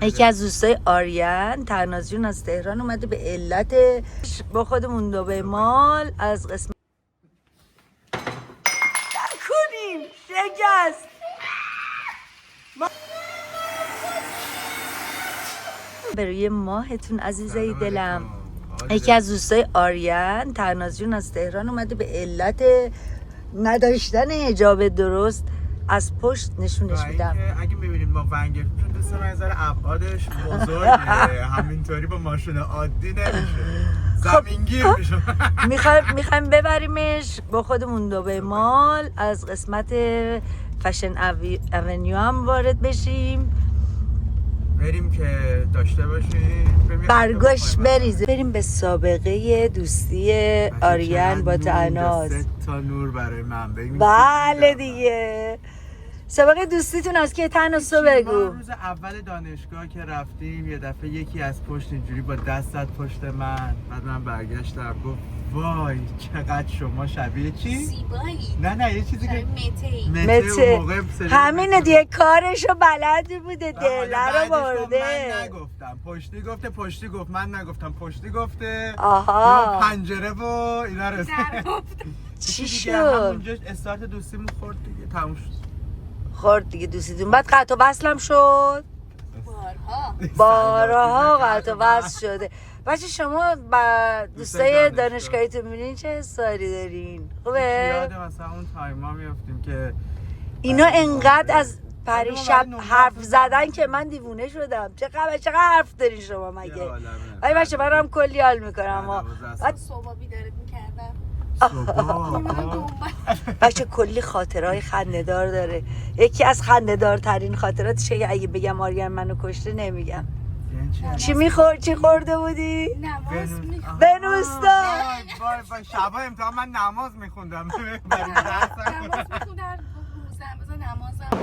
یکی از دوستای آریان تناز جون از تهران اومده به علت با خودمون دبی مال از قسمت نکنین شکست برای ماهتون عزیزای دلم. یکی از دوستای آریان تناز جون از تهران اومده به علت نداشتن حجاب درست از پشت نشونش میدم. اگه میبینید ما ونگل چون دوست من ذره ابعادش بزرگه همینطوری با ماشین عادی نمیشه زمینگیر میشه. میخوایم ببریمش با خودمون دبی مال از قسمت فشن اونیو هم وارد بشیم بریم که داشته باشیم برگاش بریزه بریم به سابقه دوستی آریان با تناز. 3 تا نور برای من بگیم. بله دیگه سابقه دوستیتون از که تناز تو بگو. روز اول دانشگاه که رفتیم یه دفعه یکی از پشت اینجوری با دستت پشت من بعد من برگشتم گفت وای چقدر شما شبیه چی؟ زیبایی. نه یه چیزی که مته همینه دیگه کارشو بلد بوده دله رو برده. من نگفتم پشتی گفت من نگفتم پشتی گفته آها پنجره و اینا رو چی شد؟ همونجا استارت دوستیمون خورد دیگه تموم شد. خورد دیگه دوستیتون بعد قطع و وصلم شد بارها قطع و وصل شده. بچه شما با دوستای دانشگاهیتون میبینین چه حساری دارین؟ خوبه؟ یاد مثلا اون تایما میافتیم که اینا انقدر از پریشب حرف زدن که من دیوونه شدم. چقدر حرف دارین شما مگه؟ ولی بچه من هم کلی حال میکنم. صبح بیدارت میکردم بچه کلی خاطرهای خنده‌دار داره. یکی از خنده‌دارترین خاطراتشه که اگه بگم آریان منو کشته نمیگم. چی خورده بودی؟ نماز بنوستا وای شبا امتحان من نماز میخوندم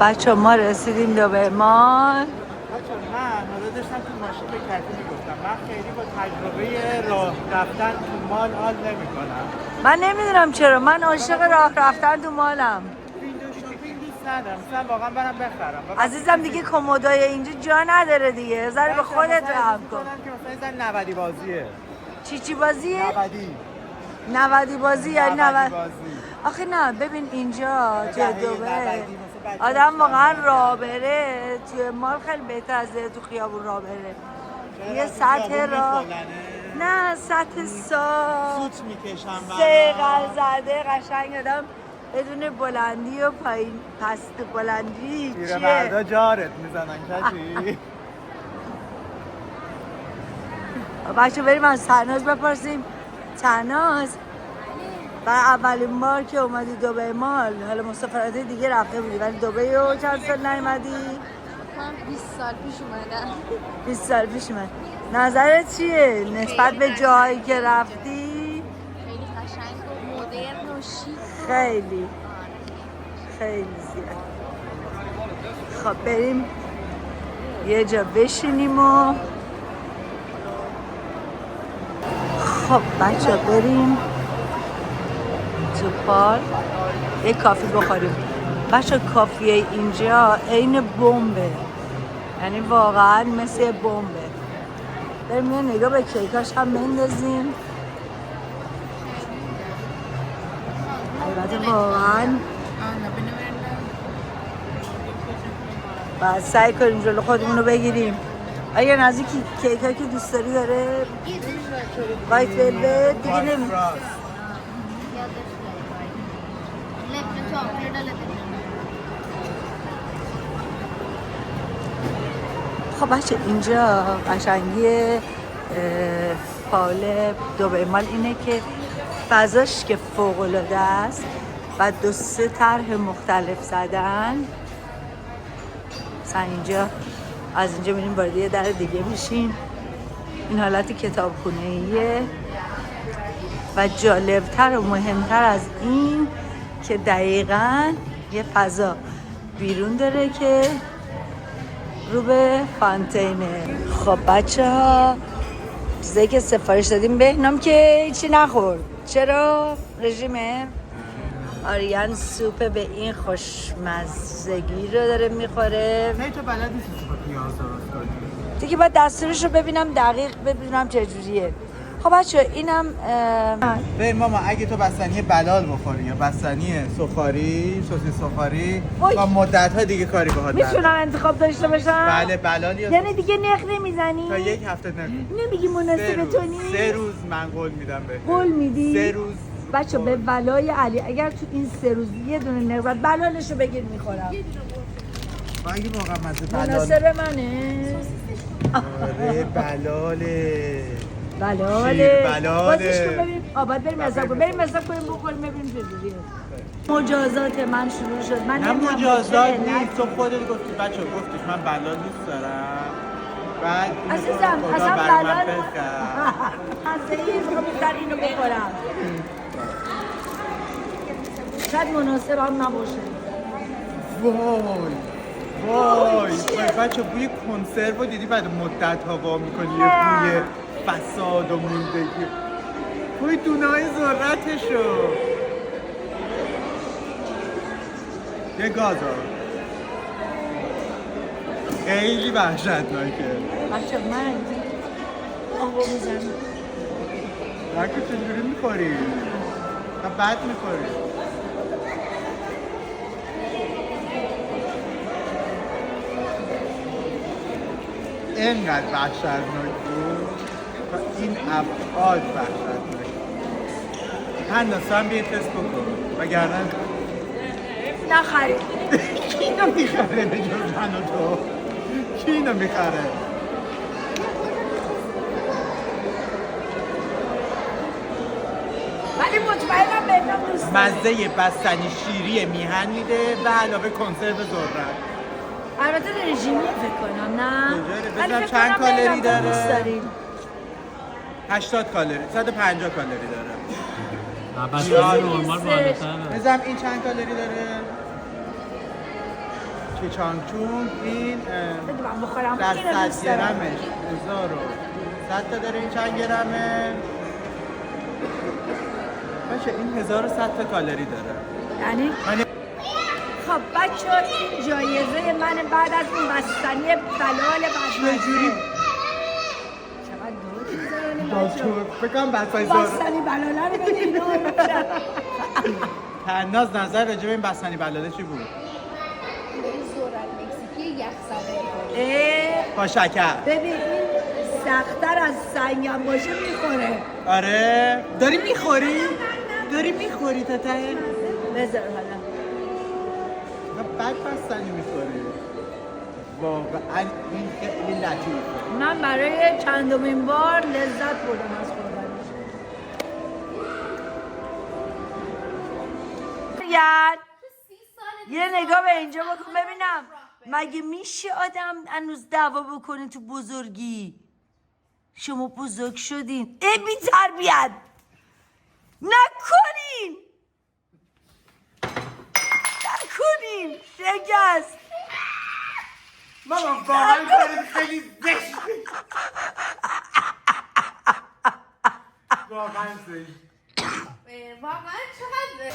بچه ما رسیدیم دبی مال. بچه من حالا داشتم تو ماشین به کسی میگفتم من خیلی با تجربه راه رفتن تو مال حال نمیکنم. من نمیدونم چرا من عاشق راه رفتن تو مالم. ویندو شاپینگ دوست ندارم مثلا واقعا برم بخرم. عزیزم دیگه کمدای اینجا جا نداره دیگه. ذره به خودت رحم کن. که مثلا 90 بازیه. چی بازیه؟ 90 بازی یعنی 90 بازی. آخه نه ببین اینجا توی دبی آدم واقعا راه بره توی مال خیلی بهتر از تو خیابون راه بره. یه سطح راه نه سطح سوت میکشم سیقل زده قشنگ آدم بدون بلندی و پایین پست بلندی چیه؟ مردا جارت میزنن کچی. بچه بریم از تناز بپرسیم. تناز برای اولین بار که اومدی دبی مال حالا مسافرت دیگه رفته بودی ولی دبی رو چند سال نیومدی؟ من 20 سال پیش اومدم. 20 سال پیش اومد. نظرت چیه نسبت به جایی که رفتی؟ خیلی قشنگ و مدرن و شیک. خیلی زیاد. خب بریم یه جا بشینیم و خب بچه بریم تو پارک یه کافی بخوریم. بچه کافیه اینجا عین بمبه یعنی واقعا مثل بمبه. بریم یه نگاه به کیکاش هم بندازیم. البته واقعا باید سعی کنیم جلو خودمون رو بگیریم. اگر نزدیکی کیکایی که دوست داری داره وایت ولوت دیگه نمی خب بچه اینجا قشنگی فال دبی مال اینه که فضاش که فوق العاده است و 2-3 طرح مختلف زدن. مثلا اینجا از اینجا میریم وارد یه در دیگه میشیم. این حالت کتابخونه‌ایه و جالبتر و مهمتر از این که دقیقاً یه فضا بیرون داره که رو به فانتینه. خب بچه ها چیزایی که سفارش دادیم بهنام که هیچی نخورد. چرا؟ رژیمه؟ آریان سوپ به این خوشمزگی رو داره میخوره. نه تو بلد نیستی سوپ پیاز درست کنی. دیگه باید دستورش رو ببینم دقیق ببینم چجوریه. خب بچه اینم ببین ماما اگه تو بستنی بلال بخوری یا بستنی سفاری سوسیس سفاری با مدت ها دیگه کاری باهات میتونم انتخاب داشته باشم؟ بله بلال یا یعنی دیگه نخ نمیزنی؟ تا یک هفته نمیگی مناسب تو نیست؟ 3 روز من قول میدم بهت. قول میدی؟ 3 روز بچه به ولای علی اگر تو این 3 روز یه دونه نقبت بلالشو بگیر میخورم. اگه واقعا مزه بلال مناسب منه؟ آره بلاله بلاله بلاله. بازش کن ببینیم آباد بریم حساب کنیم بخوریم ببینیم چجوریه. مجازات من شروع شد. من نه مجازات نیست، تو خودت گفتی بچه گفتیش من بلال دوست دارم بعد عزیزم خدا اصلا برای من بلال بخرد. از این اینو بخورم شاید مناسب هم نباشه. وای بچه بوی کنسرو رو دیدی بعد مدت ها وا میکنی یه بوی فساد و موندگی بوی دونه های ذرتشو یه گاز ها خیلی وحشتناکه. بچه من آبو میزنم نکه چجوری میخوری؟ بد میخوری اینقدر وحشتناک بود و این ابعاد وحشتناک. هندسه بیا تست بکن وگرنه نخرید. کی اینو میخره به جز من و تو؟ کی اینو میخره؟ ولی مطمئنم بهتم دوست دارم. مزه بستنی شیری میهن میده و علاوه کنسرو ذرت. البته رژیمی فکر کنم نه؟ ولی بذار فکر چند کنم کالری بهتم داره؟ دوست داریم. 80 کالری 150 کالری داره. بستنی نورمال بالاتره. بذارم این چند کالری داره؟ چه چانگچون این بده من بخورم در اینو 100 دوست دارم. گرمش 1100 تا داره. این چند گرمه؟ باشه این 1100 تا کالری داره. یعنی خب بچه این جایزه من بعد از این بستنی بلال بدمزه. چجوری؟ چقدر دو می‌ذارن بچه. فکرم بستنی ذرت. بستنی بلاله رو بدیم دور بشن. تناز نظر راجع به این بستنی بلاله چی بود؟ ذرت مکزیکی یخزده با شکر. ببین این سخت‌تر از سنگم باشه میخوره. آره داری میخوری؟ داری میخوری تا ته؟ بذار حالا نه بد بستنی میخوری واقعا این خیلی لطیفه. من برای چندمین بار لذت بردم از خوردنش. یه نگاه به اینجا بکن ببینم مگه میشه آدم هنوز دعوا بکنه تو بزرگی؟ شما بزرگ شدین بی تربیت نکنین شکست. ماما واقعا کارت خیلی زشت. واقعا زشت. واقعا چقدر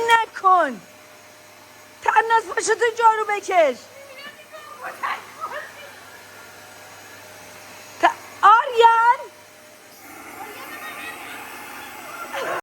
نکن تناز باشه تو جارو بکش.